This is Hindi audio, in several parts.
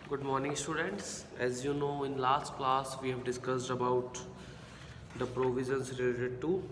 Good morning, students. As you know, in last class we have discussed about the provisions related to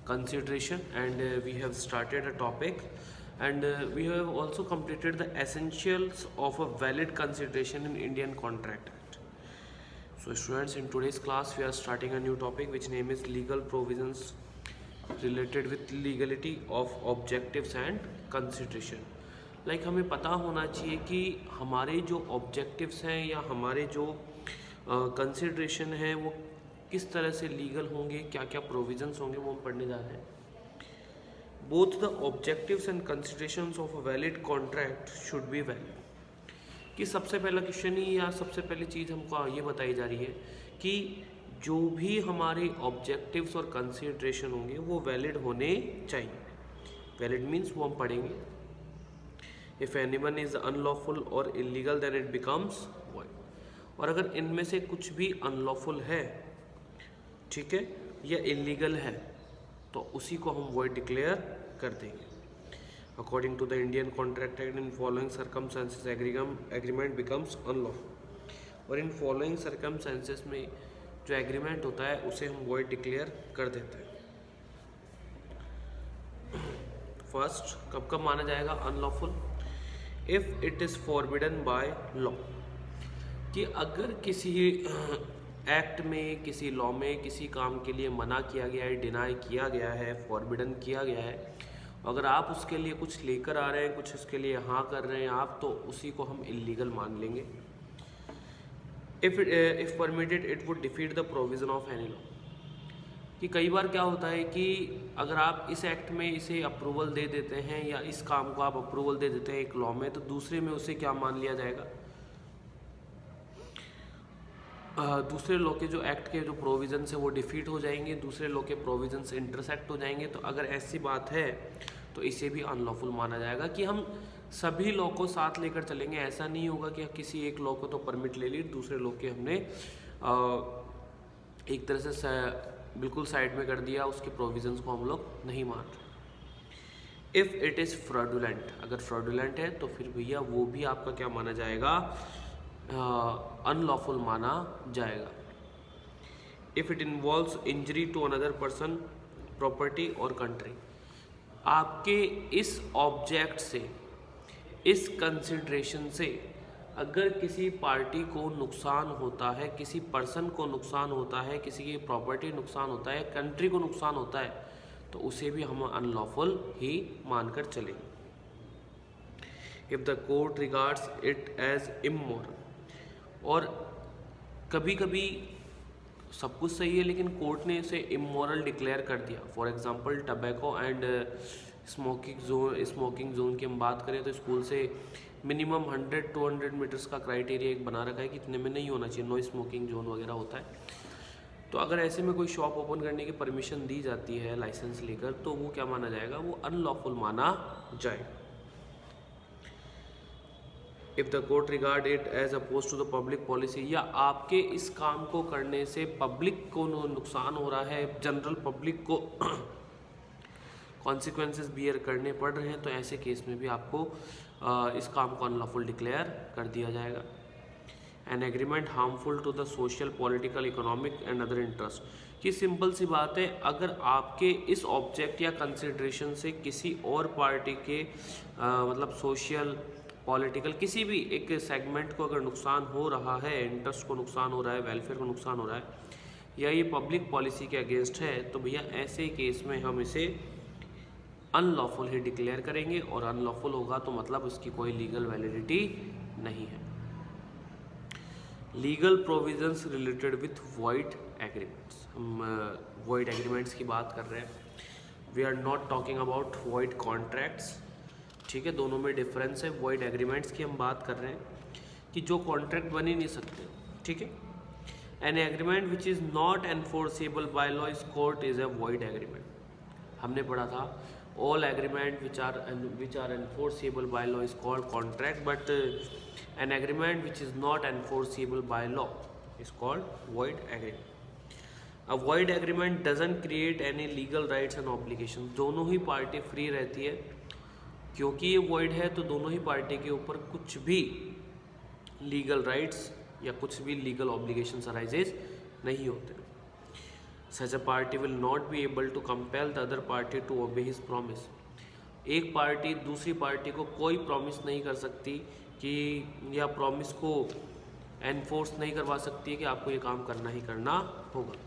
consideration, and we have started a topic, and we have also completed the essentials of a valid consideration in Indian Contract Act. So, students, in today's class we are starting a new topic which name is legal provisions related with legality of objectives and consideration. हमें पता होना चाहिए कि हमारे जो ऑब्जेक्टिव्स हैं या हमारे जो कंसिड्रेशन है वो किस तरह से लीगल होंगे, क्या क्या प्रोविजंस होंगे, वो हम पढ़ने जा रहे हैं. Both the objectives and considerations of a valid contract should be valid. कि सबसे पहला क्वेश्चन ही या सबसे पहली चीज़ हमको ये बताई जा रही है कि जो भी हमारे ऑब्जेक्टिव्स और कंसिड्रेशन होंगे वो वैलिड होने चाहिए. वैलिड मीन्स वो हम पढ़ेंगे. If anyone is unlawful or illegal then it becomes void. और अगर इनमें से कुछ भी अनलॉफुल है, ठीक है, या इलीगल है, तो उसी को हम void डिक्लेयर कर देंगे. According to the Indian Contract Act, in following circumstances agreement becomes unlawful. और इन following circumstances में जो एग्रीमेंट होता है उसे हम void डिक्लेयर कर देते हैं. फर्स्ट, कब कब माना जाएगा unlawful? If it is forbidden by law. कि अगर किसी एक्ट में, किसी लॉ में किसी काम के लिए मना किया गया है, डिनाई किया गया है, फॉरबिडन किया गया है, अगर आप उसके लिए कुछ लेकर आ रहे हैं, कुछ उसके लिए हाँ कर रहे हैं आप, तो उसी को हम इलीगल मान लेंगे. If permitted it would defeat the provision of any law. कि कई बार क्या होता है कि अगर आप इस एक्ट में इसे अप्रूवल दे देते हैं या इस काम को आप अप्रूवल दे देते हैं एक लॉ में, तो दूसरे में उसे क्या मान लिया जाएगा, दूसरे लॉ के जो एक्ट के जो प्रोविजंस है वो डिफीट हो जाएंगे, दूसरे लॉ के प्रोविजंस इंटरसेक्ट हो जाएंगे. तो अगर ऐसी बात है तो इसे भी अनलॉफुल माना जाएगा. कि हम सभी लॉ को साथ लेकर चलेंगे, ऐसा नहीं होगा कि किसी एक लॉ को तो परमिट ले ली, दूसरे लॉ के हमने एक तरह से बिल्कुल साइड में कर दिया, उसके प्रोविजंस को हम लोग नहीं मान रहे. इफ़ इट इज़ फ्रॉडुलेंट, अगर फ्रॉडुलेंट है तो फिर भैया वो भी आपका क्या माना जाएगा, अनलॉफुल माना जाएगा. If it involves injury to another person, property और कंट्री. आपके इस ऑब्जेक्ट से, इस कंसिडरेशन से अगर किसी पार्टी को नुकसान होता है, किसी पर्सन को नुकसान होता है, किसी की प्रॉपर्टी नुकसान होता है, कंट्री को नुकसान होता है, तो उसे भी हम अनलॉफुल ही मानकर चलेंगे. If the court regards it as immoral. और कभी कभी सब कुछ सही है लेकिन कोर्ट ने इसे इमोरल डिक्लेयर कर दिया. For example tobacco and smoking zone की हम बात करें तो स्कूल से मिनिमम 100-200 मीटर्स का क्राइटेरिया एक बना रखा है कि इतने में नहीं होना चाहिए, नो स्मोकिंग जोन वगैरह होता है. तो अगर ऐसे में कोई शॉप ओपन करने की परमिशन दी जाती है लाइसेंस लेकर, तो वो क्या माना जाएगा, वो अनलॉफुल माना जाएगा. If the court regard it as oppose to the public policy. या आपके इस काम को करने से पब्लिक को नुकसान हो रहा है, जनरल पब्लिक को कॉन्सिक्वेंसेस बियर करने पड़ रहे हैं, तो ऐसे केस में भी आपको इस काम को अनलॉफुल डिक्लेयर कर दिया जाएगा. An agreement harmful to the social, political, economic and other interest. कि सिंपल सी बात है, अगर आपके इस ऑब्जेक्ट या कंसिडरेशन से किसी और पार्टी के मतलब सोशल, पॉलिटिकल, किसी भी एक सेगमेंट को अगर नुकसान हो रहा है, इंटरेस्ट को नुकसान हो रहा है, वेलफेयर को नुकसान हो रहा है, या ये पब्लिक पॉलिसी के अगेंस्ट है, तो भैया ऐसे केस में हम इसे अनलॉफुल ही डिक्लेयर करेंगे. और अनलॉफुल होगा तो मतलब उसकी कोई लीगल वैलिडिटी नहीं है. Legal provisions related with void agreements. हम वॉइड एग्रीमेंट्स की बात कर रहे हैं. We are not talking about void contracts. ठीक है, दोनों में डिफरेंस है. वॉइड एग्रीमेंट्स की हम बात कर रहे हैं कि जो कॉन्ट्रैक्ट बन ही नहीं सकते. ठीक है, an agreement which is not enforceable by law is court is a void agreement. हमने पढ़ा था all agreement which are enforceable by law is called contract, but an agreement which is not enforceable by law is called void agreement. A void agreement doesn't create any legal rights and obligations. दोनों ही पार्टी फ्री रहती है. क्योंकि ये void है तो दोनों ही पार्टी के ऊपर कुछ भी लीगल राइट्स या कुछ भी लीगल ऑब्लिगेशंस अराइजेज नहीं होते। Such a party will not be able to compel the other party to obey his promise. एक पार्टी दूसरी पार्टी को कोई प्रॉमिस नहीं कर सकती कि या प्रॉमिस को एनफोर्स नहीं करवा सकती है कि आपको ये काम करना ही करना होगा।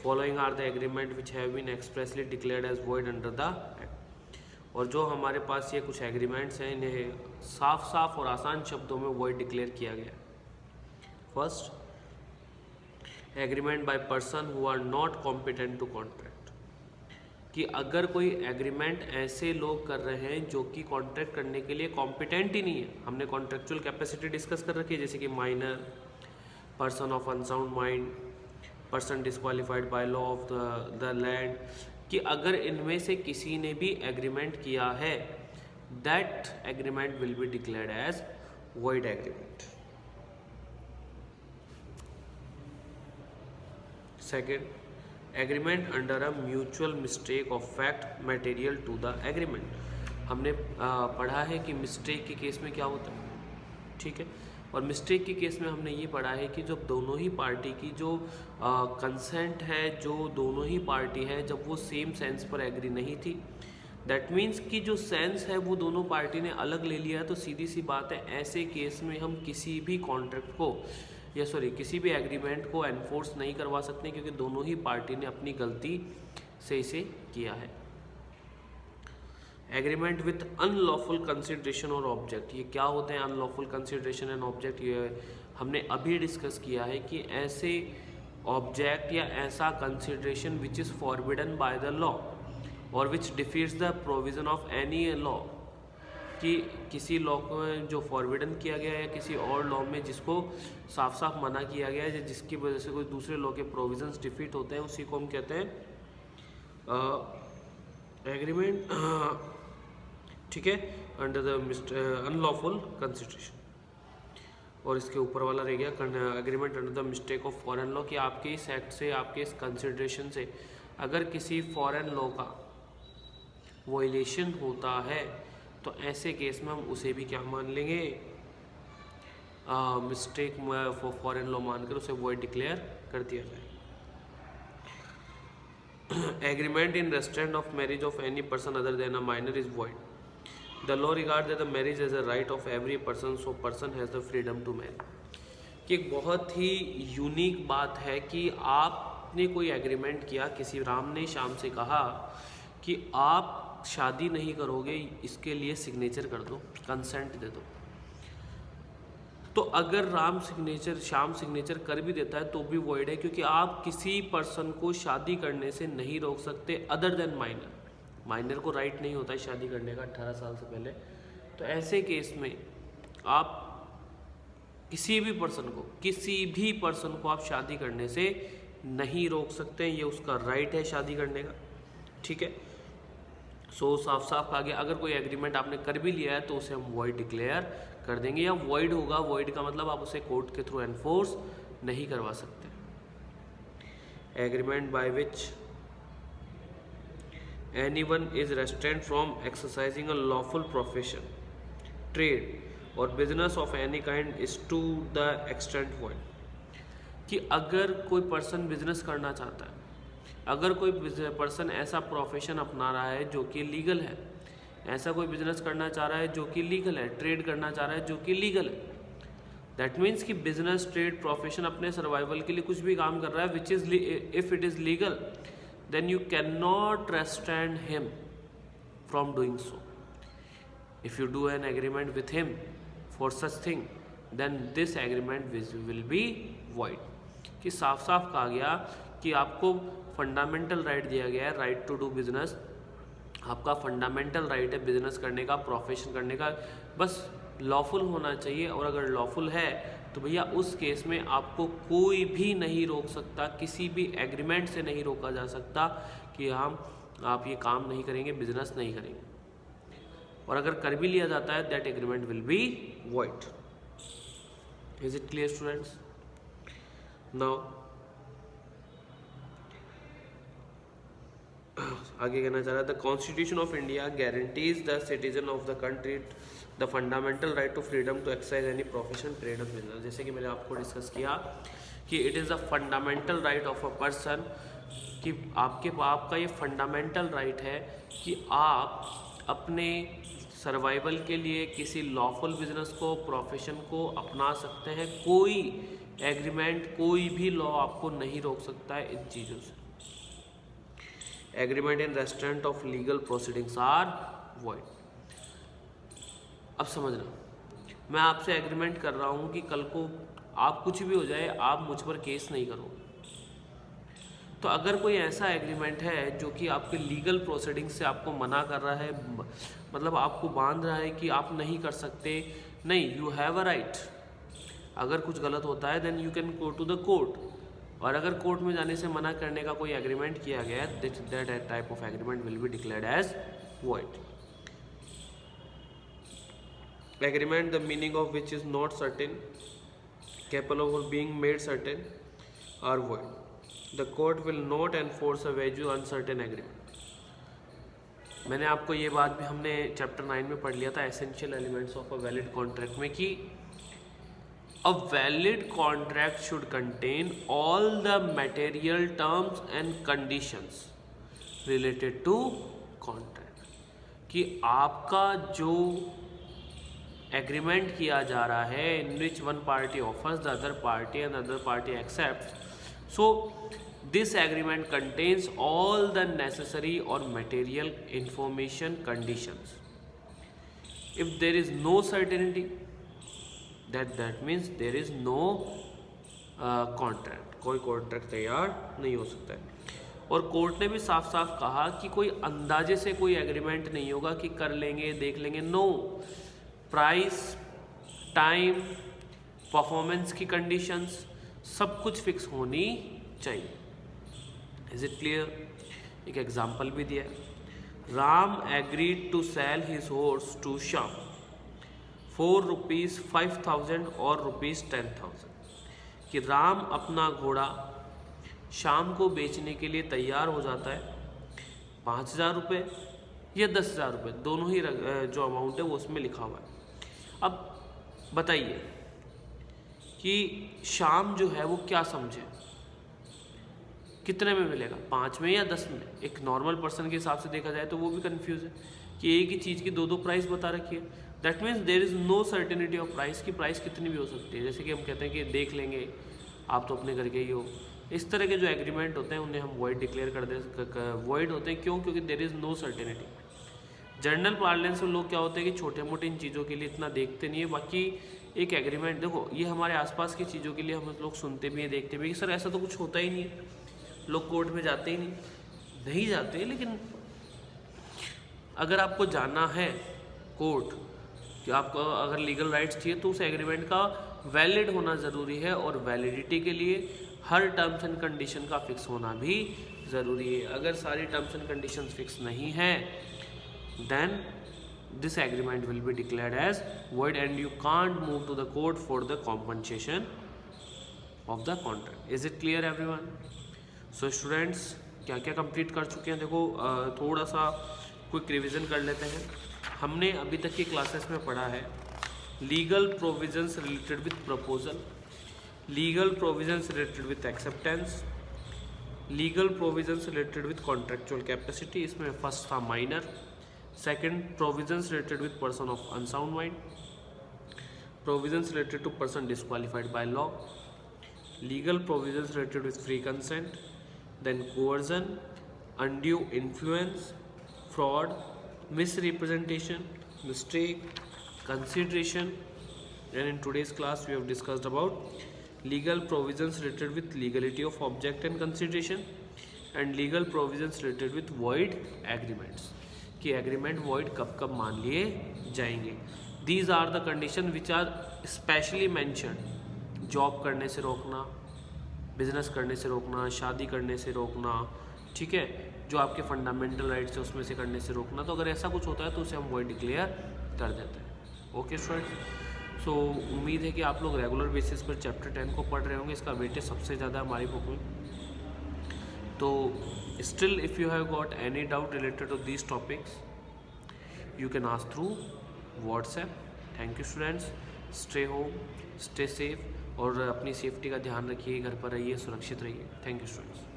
Following are the agreement which have been expressly declared as void under the act. और जो हमारे पास ये कुछ एग्रीमेंट्स हैं इन्हें साफ साफ और आसान शब्दों में वॉइड डिक्लेयर किया गया है। First, agreement by person who are not competent to contract, कि अगर कोई एग्रीमेंट ऐसे लोग कर रहे हैं जो कि कॉन्ट्रैक्ट करने के लिए कॉम्पिटेंट ही नहीं है। हमने कॉन्ट्रेक्चुअल कैपेसिटी डिस्कस कर रखी है, जैसे कि minor, person of unsound mind, person disqualified by law of the land, कि अगर इनमें से किसी ने भी एग्रीमेंट किया है that agreement will be declared as void agreement. Second, agreement under a mutual mistake of fact material to the agreement. हमने पढ़ा है कि मिस्टेक के केस में क्या होता है, ठीक है। और मिस्टेक के केस में हमने ये पढ़ा है कि जब दोनों ही पार्टी की जो कंसेंट है, जो दोनों ही पार्टी है, जब वो सेम सेंस पर एग्री नहीं थी, दैट मीन्स कि जो सेंस है वो दोनों पार्टी ने अलग ले लिया, तो सीधी सी बात है ऐसे केस में हम किसी भी कॉन्ट्रैक्ट को या किसी भी एग्रीमेंट को एनफोर्स नहीं करवा सकते, क्योंकि दोनों ही पार्टी ने अपनी गलती से इसे किया है। एग्रीमेंट विथ अनलॉफुल कंसिडरेशन और ऑब्जेक्ट, ये क्या होते हैं अनलॉफुल कंसिडरेशन एंड ऑब्जेक्ट? ये हमने अभी डिस्कस किया है कि ऐसे ऑब्जेक्ट या ऐसा consideration which is forbidden by the law और which defeats the provision of any law, कि किसी लॉ को जो फॉरबिडन किया गया है किसी और लॉ में जिसको साफ साफ मना किया गया है, जिसकी वजह से कोई दूसरे लॉ के प्रोविजंस डिफीट होते हैं, उसी को हम कहते हैं एग्रीमेंट, ठीक है, अंडर द अनलॉफुल कंसिडरेशन। और इसके ऊपर वाला रह गया agreement under the mistake of foreign law, कि आपके इस एक्ट से, आपके इस कंसिडरेशन से अगर किसी फॉरेन लॉ का वॉयलेशन होता है तो ऐसे केस में हम उसे भी क्या मान लेंगे, मिस्टेक फॉरेन लॉ मानकर उसे वॉइड डिक्लेयर कर दिया जाए। Agreement in restraint of marriage of any person other than a minor is void. The law regard the marriage as a right of every person, so person has the freedom to marry. कि एक बहुत ही यूनिक बात है कि आपने कोई एग्रीमेंट किया, किसी राम ने श्याम से कहा कि आप शादी नहीं करोगे, इसके लिए सिग्नेचर कर दो, कंसेंट दे दो। तो अगर राम सिग्नेचर, श्याम सिग्नेचर कर भी देता है तो भी वॉइड है, क्योंकि आप किसी पर्सन को शादी करने से नहीं रोक सकते अदर देन माइनर। माइनर को राइट नहीं होता है शादी करने का 18 साल से पहले। तो ऐसे केस में आप किसी भी पर्सन को आप शादी करने से नहीं रोक सकते, ये उसका राइट है शादी करने का, ठीक है। सो साफ साफ कहा गया, अगर कोई एग्रीमेंट आपने कर भी लिया है तो उसे हम वॉइड डिक्लेयर कर देंगे, या वॉइड होगा। वॉइड का मतलब आप उसे कोर्ट के थ्रू एनफोर्स नहीं करवा सकते। Agreement by which anyone is restrained from exercising a lawful profession, trade और business of any kind is to the extent void. कि अगर कोई पर्सन बिजनेस करना चाहता है, अगर कोई पर्सन ऐसा प्रोफेशन अपना रहा है जो कि लीगल है, ऐसा कोई बिजनेस करना चाह रहा है जो कि लीगल है, ट्रेड करना चाह रहा है जो कि लीगल है, दैट मीन्स कि बिजनेस, ट्रेड, प्रोफेशन अपने सर्वाइवल के लिए कुछ भी काम कर रहा है which is, if it is legal then you can not restrained him from doing so. If you do an agreement with him for such thing then this agreement will be void. कि साफ साफ कहा गया कि आपको फंडामेंटल राइट दिया गया है, राइट टू डू बिजनेस, आपका फंडामेंटल राइट है बिजनेस करने का, प्रोफेशन करने का, बस लॉफुल होना चाहिए। और अगर लॉफुल है तो भैया उस केस में आपको कोई भी नहीं रोक सकता, किसी भी एग्रीमेंट से नहीं रोका जा सकता कि आप ये काम नहीं करेंगे, बिजनेस नहीं करेंगे। और अगर कर भी लिया जाता है that agreement will be void. Is it clear students? Now आगे कहना चाह रहा था, the constitution of India guarantees the citizen of the country the fundamental right to freedom to exercise any profession, trade और बिजनेस। जैसे कि मैंने आपको डिस्कस किया कि it is the fundamental right of a person, कि आपका ये फंडामेंटल राइट है कि आप अपने सर्वाइवल के लिए किसी लॉफुल बिजनेस को, प्रोफेशन को अपना सकते हैं। कोई एग्रीमेंट, कोई भी लॉ आपको नहीं रोक सकता है इन चीज़ों से। Agreement in restraint of legal proceedings are void. अब समझना, मैं आपसे एग्रीमेंट कर रहा हूँ कि कल को आप कुछ भी हो जाए, आप मुझ पर केस नहीं करोगे। तो अगर कोई ऐसा एग्रीमेंट है जो कि आपके लीगल प्रोसीडिंग से आपको मना कर रहा है, मतलब आपको बांध रहा है कि आप नहीं कर सकते, नहीं, यू हैव अ राइट। अगर कुछ गलत होता है then you can go to the court, और अगर कोर्ट में जाने से मना करने का कोई एग्रीमेंट किया गया है, that type of agreement will be declared as void. Agreement, the meaning of which is not certain, capable of being made certain, are void. The court will not enforce a value uncertain agreement. मैंने आपको ये बात भी हमने चैप्टर 9 में पढ़ लिया था, essential elements of a valid contract में, कि a valid contract should contain all the material terms and conditions related to contract. कि आपका जो एग्रीमेंट किया जा रहा है, in which one party offers the other party and other party accept, so this agreement contains all the necessary और material information conditions. If there is no certainty, that means there is no contract, कोई कॉन्ट्रैक्ट तैयार नहीं हो सकता है। और कोर्ट ने भी साफ साफ कहा कि कोई अंदाजे से कोई एग्रीमेंट नहीं होगा कि कर लेंगे, देख लेंगे, नो। प्राइस, टाइम, परफॉर्मेंस की कंडीशंस सब कुछ फिक्स होनी चाहिए। Is it clear? एक एग्जांपल भी दिया है। Ram agreed to sell his horse to Shyam for ₹5,000 और ₹10,000। कि राम अपना घोड़ा शाम को बेचने के लिए तैयार हो जाता है 5,000 रुपये या 10,000 रुपये, दोनों ही जो अमाउंट है वो उसमें लिखा हुआ है। अब बताइए कि शाम जो है वो क्या समझे, कितने में मिलेगा, 5 में या 10 में? एक नॉर्मल पर्सन के हिसाब से देखा जाए तो वो भी कंफ्यूज है कि एक ही चीज़ की दो प्राइस बता रखी है। That means there is no certainty of price, की प्राइस कितनी भी हो सकती है। जैसे कि हम कहते हैं कि देख लेंगे, आप तो अपने घर के ही हो। इस तरह के जो एग्रीमेंट होते हैं उन्हें हम वॉइड डिक्लेयर कर दे, वॉइड होते हैं। क्यों? क्योंकि there is no certainty. General parlance में लोग क्या होते हैं कि छोटे मोटे इन चीज़ों के लिए इतना देखते नहीं है। बाकी एक एग्रीमेंट, देखो ये हमारे आसपास की चीज़ों के लिए हम लोग सुनते भी हैं, देखते भी हैं कि सर ऐसा तो कुछ होता ही नहीं है, लोग कोर्ट में जाते ही नहीं जाते। लेकिन अगर आपको जाना है कोर्ट, कि आपको अगर लीगल राइट्स चाहिए, तो उस एग्रीमेंट का वैलिड होना ज़रूरी है, और वैलिडिटी के लिए हर टर्म्स एंड कंडीशन का फिक्स होना भी ज़रूरी है। अगर सारी टर्म्स एंड कंडीशंस फिक्स नहीं है, then this agreement will be declared as void and you can't move to the court for the compensation of the contract. Is it clear everyone? So students, क्या क्या कंप्लीट कर चुके हैं? देखो थोड़ा सा क्विक रिवीजन कर लेते हैं। हमने अभी तक की क्लासेस में पढ़ा है legal provisions related with proposal, legal provisions related with acceptance, legal provisions related with contractual capacity, इसमें फर्स्ट था minor. Second, provisions related with person of unsound mind, provisions related to person disqualified by law, legal provisions related with free consent, then coercion, undue influence, fraud, misrepresentation, mistake, consideration. And in today's class we have discussed about legal provisions related with legality of object and consideration, and legal provisions related with void agreements, कि एग्रीमेंट वॉइड कब कब मान लिए जाएंगे। These are the condition which are specially mentioned. Job करने से रोकना, बिजनेस करने से रोकना, शादी करने से रोकना, ठीक है, जो आपके फंडामेंटल राइट्स है उसमें से करने से रोकना। तो अगर ऐसा कुछ होता है तो उसे हम वॉइड डिक्लेयर कर देते हैं। ओके स्टूडेंट्स, सो उम्मीद है कि आप लोग रेगुलर बेसिस पर चैप्टर 10 को पढ़ रहे होंगे। इसका वेटेज सबसे ज़्यादा हमारी बुक में। तो still if you have got any doubt related to these topics, you can ask through WhatsApp thank you students, stay home, stay safe और अपनी सेफ्टी का ध्यान रखिए, घर पर रहिए, सुरक्षित रहिए। Thank you students.